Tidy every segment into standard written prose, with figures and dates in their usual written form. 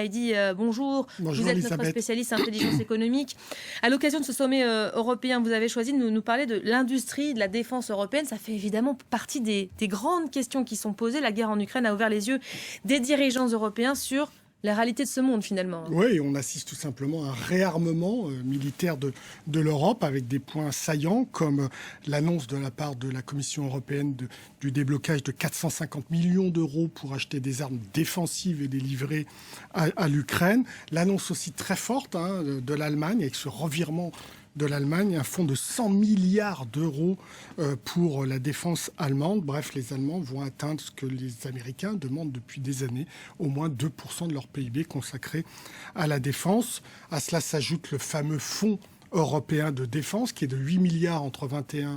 Heidi, bonjour. Bonjour, vous êtes Elisabeth. notre spécialiste intelligence économique. À l'occasion de ce sommet européen, vous avez choisi de nous parler de l'industrie de la défense européenne. Ça fait évidemment partie des grandes questions qui sont posées. La guerre en Ukraine a ouvert les yeux des dirigeants européens sur la réalité de ce monde, finalement. Oui, on assiste tout simplement à un réarmement militaire de l'Europe avec des points saillants comme l'annonce de la part de la Commission européenne du déblocage de 450 millions d'euros pour acheter des armes défensives et les livrer à l'Ukraine. L'annonce aussi très forte de l'Allemagne avec ce revirement de l'Allemagne, un fonds de 100 milliards d'euros pour la défense allemande. Bref, les Allemands vont atteindre ce que les Américains demandent depuis des années, au moins 2% de leur PIB consacré à la défense. À cela s'ajoute le fameux fonds européen de défense qui est de 8 milliards entre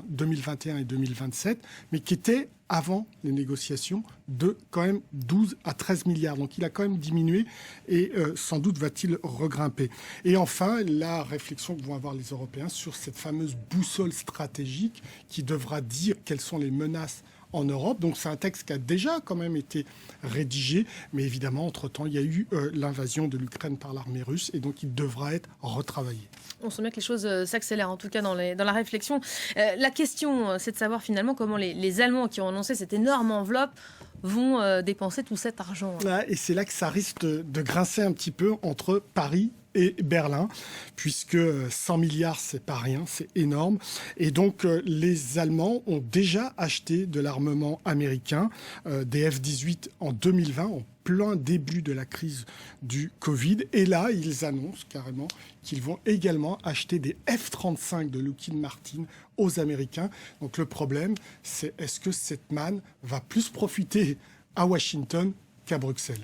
2021 et 2027, mais qui était avant les négociations de quand même 12 à 13 milliards. Donc il a quand même diminué et sans doute va-t-il regrimper. Et enfin, la réflexion que vont avoir les Européens sur cette fameuse boussole stratégique qui devra dire quelles sont les menaces en Europe. Donc c'est un texte qui a déjà quand même été rédigé, mais évidemment, entre-temps, il y a eu l'invasion de l'Ukraine par l'armée russe et donc il devra être retravaillé. On sent bien que les choses s'accélèrent, en tout cas dans la réflexion. La question, c'est de savoir finalement comment les Allemands qui ont annoncé cette énorme enveloppe vont dépenser tout cet argent. Et c'est là que ça risque de grincer un petit peu entre Paris et Berlin, puisque 100 milliards, c'est pas rien, c'est énorme. Et donc, les Allemands ont déjà acheté de l'armement américain, des F-18 en 2020, en plein début de la crise du Covid. Et là, ils annoncent carrément qu'ils vont également acheter des F-35 de Lockheed Martin aux Américains. Donc, le problème, c'est est-ce que cette manne va plus profiter à Washington qu'à Bruxelles ?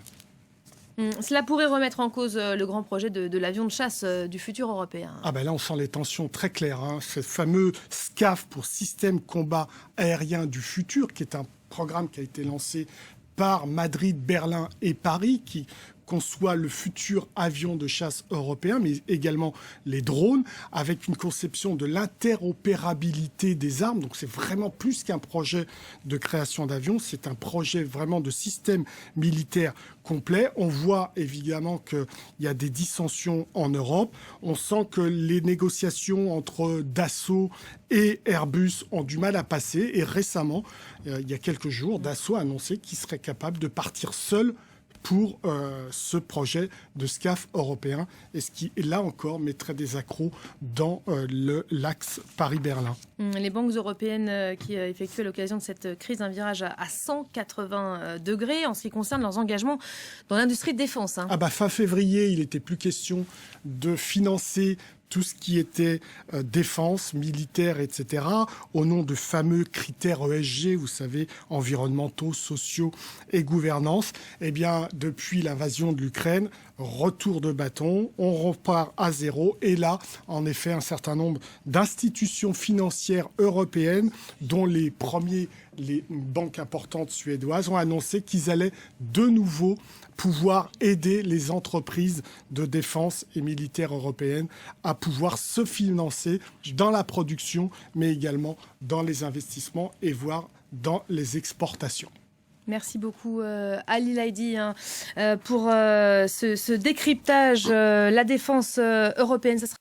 Cela pourrait remettre en cause le grand projet de l'avion de chasse du futur européen. Ah ben là, on sent les tensions très claires. Ce fameux SCAF pour Système Combat Aérien du Futur, qui est un programme qui a été lancé par Madrid, Berlin et Paris, qui conçoit le futur avion de chasse européen, mais également les drones, avec une conception de l'interopérabilité des armes. Donc c'est vraiment plus qu'un projet de création d'avions, c'est un projet vraiment de système militaire complet. On voit évidemment qu'il y a des dissensions en Europe. On sent que les négociations entre Dassault et Airbus ont du mal à passer. Et récemment, il y a quelques jours, Dassault a annoncé qu'il serait capable de partir seul pour ce projet de SCAF européen, et ce qui, là encore, mettrait des accros dans l'axe Paris-Berlin. Les banques européennes qui effectuent à l'occasion de cette crise un virage à 180 degrés en ce qui concerne leurs engagements dans l'industrie de défense. Fin février, il n'était plus question de financer tout ce qui était défense, militaire, etc., au nom de fameux critères ESG, vous savez, environnementaux, sociaux et gouvernance. Eh bien, depuis l'invasion de l'Ukraine, retour de bâton, on repart à zéro. Et là, en effet, un certain nombre d'institutions financières européennes, dont les banques importantes suédoises, ont annoncé qu'ils allaient de nouveau pouvoir aider les entreprises de défense et militaires européennes à pouvoir se financer dans la production, mais également dans les investissements et voire dans les exportations. Merci beaucoup Ali Laïdi pour ce décryptage. La défense européenne, ça sera